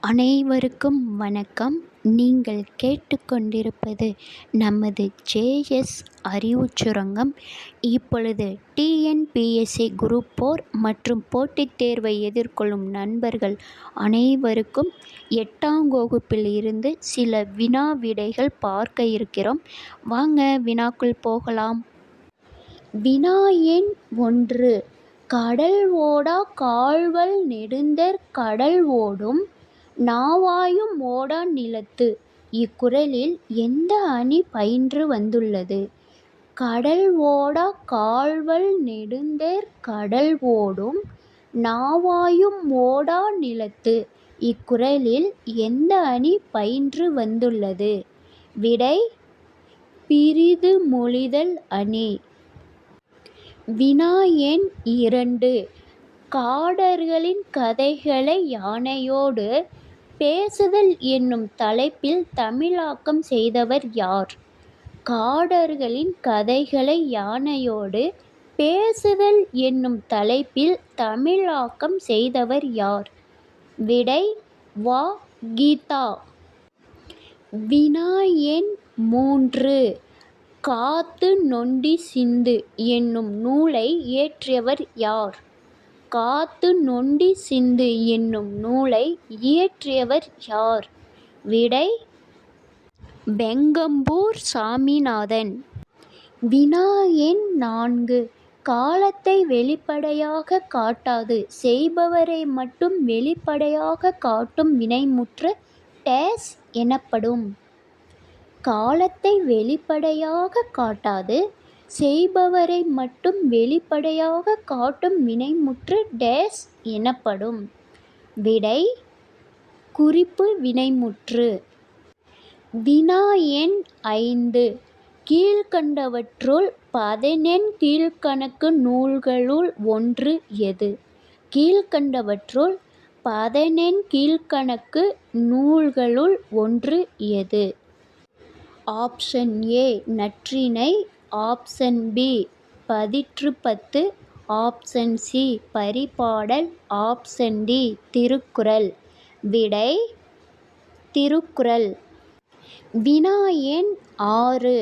அனைவருக்கும் வணக்கம். நீங்கள் கேட்டுக்கொண்டிருப்பது நமது ஜேஎஸ் அறிவுச் சுரங்கம். இப்பொழுது டிஎன்பிஎஸ்சி குரூப் 4 மற்றும் போட்டித் தேர்வை எதிர்கொள்ளும் நண்பர்கள் அனைவருக்கும் 8ஆம் வகுப்பில் இருந்து சில வினா விடைகள் பார்க்க இருக்கிறோம். வாங்க வினாக்குள் போகலாம். வினா எண் 1. கடல் ஓடா கால்வல் நெடுந்தேர் கடல் ஓடும் நாவாயும் ஓடா நிலத்து. இக்குறளில் எந்த அணி பயின்று வந்துள்ளது? கடல் ஓடா கால்வல் நெடுந்தேர் கடல் ஓடும் நாவாயும் ஓடா நிலத்து. இக்குறளில் எந்த அணி பயின்று வந்துள்ளது? விடை பிறிது மொழிதல் அணி. வினா எண் 2. காடர்களின் கதைகளை யானையோடு பேசுதல் என்னும் தலைப்பில் தமிழாக்கம் செய்தவர் யார்? காடர்களின் கதைகளை யானையோடு பேசுதல் என்னும் தலைப்பில் தமிழாக்கம் செய்தவர் யார்? விடை வ. கீதா. வினா எண் 3. காத்து நொண்டி சிந்து என்னும் நூலை இயற்றியவர் யார்? காத்து நொண்டி சிந்து என்னும் நூலை இயற்றியவர் யார்? விடை வெங்கம்பூர் சாமிநாதன். வினா எண் 4. காலத்தை வெளிப்படையாக காட்டாது செய்பவரை மட்டும் வெளிப்படையாக காட்டும் வினைமுற்று டேஸ் எனப்படும்? காலத்தை வெளிப்படையாக காட்டாது செய்பவரை மட்டும் வெளிப்படையாக காட்டும் வினைமுற்று டேஸ் எனப்படும்? விடை குறிப்பு வினைமுற்று. வினா எண் 5. கீழ்க்கண்டவற்றுள் பதனெண் கீழ்க்கணக்கு நூல்களுள் ஒன்று எது? கீழ்க்கண்டவற்றுள் பதனெண் கீழ்க்கணக்கு நூல்களுள் ஒன்று எது? Option A Natrinai, option B Pathitrupathu, option C Paripadal, option D Thirukkural. விடை திருக்குறள். வினா எண் 6.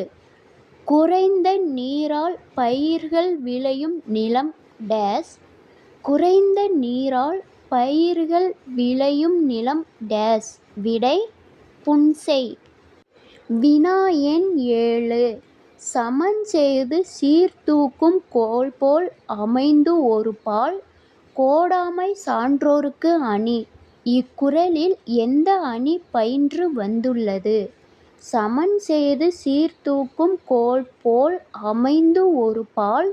குறைந்த நீரால் பயிர்கள் விளையும் நிலம் டேஸ். குறைந்த நீரால் பயிர்கள் விளையும் நிலம் டேஸ். விடை புன்செய். வினா எண் 7. சமன்செய்து சீர்தூக்கும் கோல்போல் அமைந்து ஒருபால் கோடாமை சான்றோர்க்கு அணி. இக்குறளில் எந்த அணி பயின்று வந்துள்ளது? சமன்செய்து சீர்தூக்கும் கோல்போல் அமைந்து ஒருபால்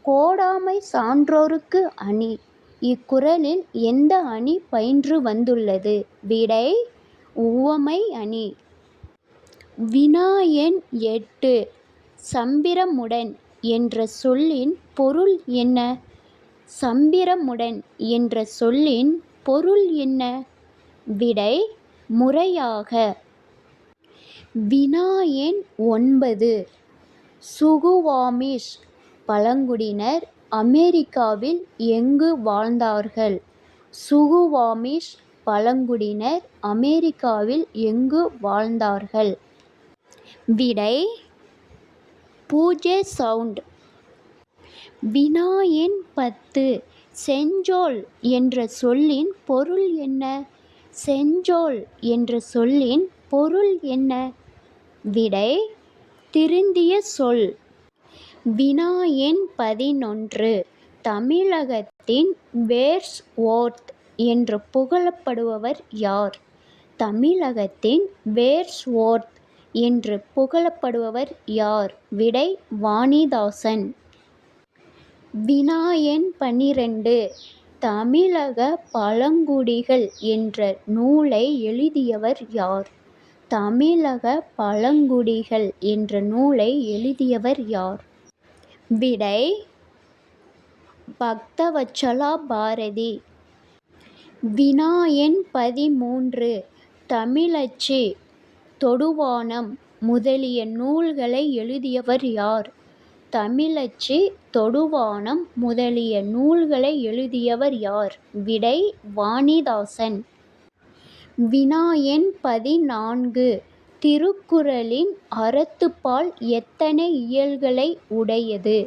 கோடாமை சான்றோர்க்கு அணி. இக்குறளில் எந்த அணி பயின்று வந்துள்ளது? விடை உவமை அணி. வினா எண் 8. சம்பிரமுடன் என்ற சொல்லின் பொருள் என்ன? சம்பிரமுடன் என்ற சொல்லின் பொருள் என்ன? விடை முறையாக. வினா எண் 9. சுகுவாமிஸ் பழங்குடியினர் அமெரிக்காவில் எங்கு வாழ்ந்தார்கள்? சுகுவாமிஸ் பழங்குடியினர் அமெரிக்காவில் எங்கு வாழ்ந்தார்கள்? விடை பூஜெட் சவுண்ட். வினா எண் 10. செஞ்சோல் என்ற சொல்லின் பொருள் என்ன? செஞ்சோல் என்ற சொல்லின் பொருள் என்ன? விடை திருந்திய சொல். வினா எண் 11. தமிழகத்தின் வேர்ஸ்வோர்த் என்று புகழப்படுபவர் யார்? தமிழகத்தின் வேர்ஸ்வோர்த் என்று புகழப்படுபவர் யார்? விடை வாணிதாசன். வினா எண் 12. தமிழக பழங்குடிகள் என்ற நூலை எழுதியவர் யார்? தமிழக பழங்குடிகள் என்ற நூலை எழுதியவர் யார்? விடை பக்தவத்சலா பாரதி. வினா எண் 13. தமிழச்சி, தொடுவானம் முதலிய நூல்களை எழுதியவர் யார்? தமிழச்சி, தொடுவானம் முதலிய நூல்களை எழுதியவர் யார்? விடை வாணிதாசன். வினா எண் 14 திருக்குறளின் அறத்துப்பால் எத்தனை இயல்களை உடையது?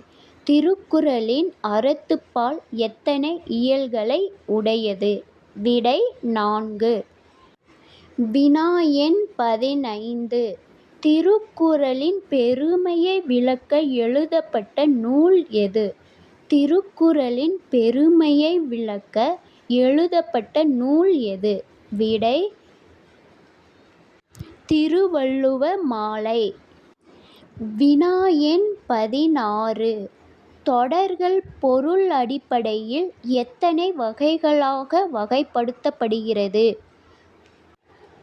திருக்குறளின் அறத்துப்பால் எத்தனை இயல்களை உடையது? விடை 4. வினா எண் 15 திருக்குறளின் பெருமையை விளக்க எழுதப்பட்ட நூல் எது? திருக்குறளின் பெருமையை விளக்க எழுதப்பட்ட நூல் எது? விடை திருவள்ளுவ மாலை. வினா எண் 16 தொடர்கள் பொருள் அடிப்படையில் எத்தனை வகைகளாக வகைப்படுத்தப்படுகிறது?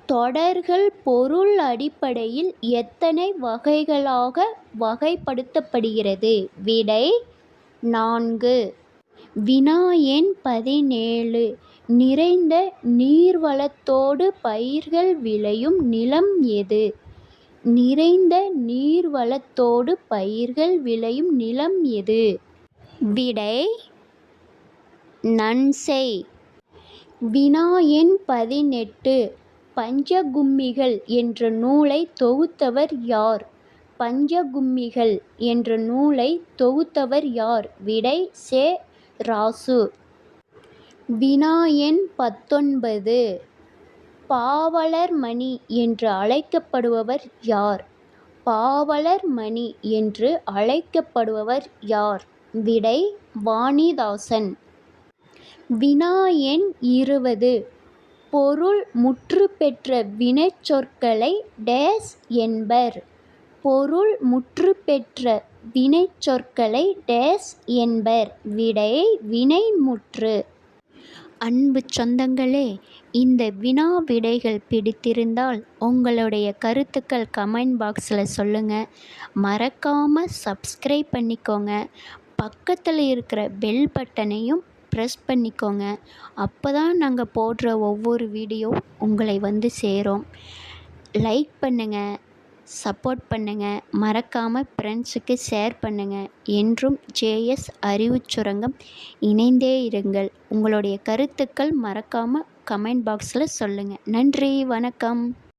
தொடர்கள் பொருள் அடிப்படையில் எத்தனை வகைகளாக வகைப்படுத்தப்படுகிறது? விடை 4. வினா எண் 17 நிறைந்த நீர்வளத்தோடு பயிர்கள் விளையும் நிலம் எது? நிறைந்த நீர்வளத்தோடு பயிர்கள் விளையும் நிலம் எது? விடை நன்செய். வினா எண் 18 பஞ்சகும்மிகள் என்ற நூலை தொகுத்தவர் யார்? பஞ்சகும்மிகள் என்ற நூலை தொகுத்தவர் யார்? விடை செ. ராசு. வினா எண் 19 பாவலர்மணி என்று அழைக்கப்படுபவர் யார்? பாவலர்மணி என்று அழைக்கப்படுபவர் யார்? விடை வாணிதாசன். வினா எண் 20 பொருள் முற்றுப்பெற்ற வினைச்சொற்களை டேஸ் என்பர்? பொருள் முற்றுப்பெற்ற வினைச்சொற்களை டேஸ் என்பர்? விடை வினைமுற்று. அன்பு சொந்தங்களே, இந்த வினா விடைகள் பிடித்திருந்தால் உங்களுடைய கருத்துக்கள் கமெண்ட் பாக்ஸில் சொல்லுங்கள். மறக்காமல் சப்ஸ்கிரைப் பண்ணிக்கோங்க. பக்கத்தில் இருக்கிற பெல் பட்டனையும் ப்ரெஸ் பண்ணிக்கோங்க. அப்போ தான் நாங்கள் போடுற ஒவ்வொரு வீடியோ உங்களை வந்து சேரும். லைக் பண்ணுங்கள், சப்போர்ட் பண்ணுங்கள், மறக்காமல் ஃப்ரெண்ட்ஸுக்கு ஷேர் பண்ணுங்கள். என்றும் ஜேஎஸ் அறிவுச் சுரங்கம் இணைந்தே இருங்கள். உங்களுடைய கருத்துக்கள் மறக்காமல் கமெண்ட் பாக்ஸில் சொல்லுங்கள். நன்றி, வணக்கம்.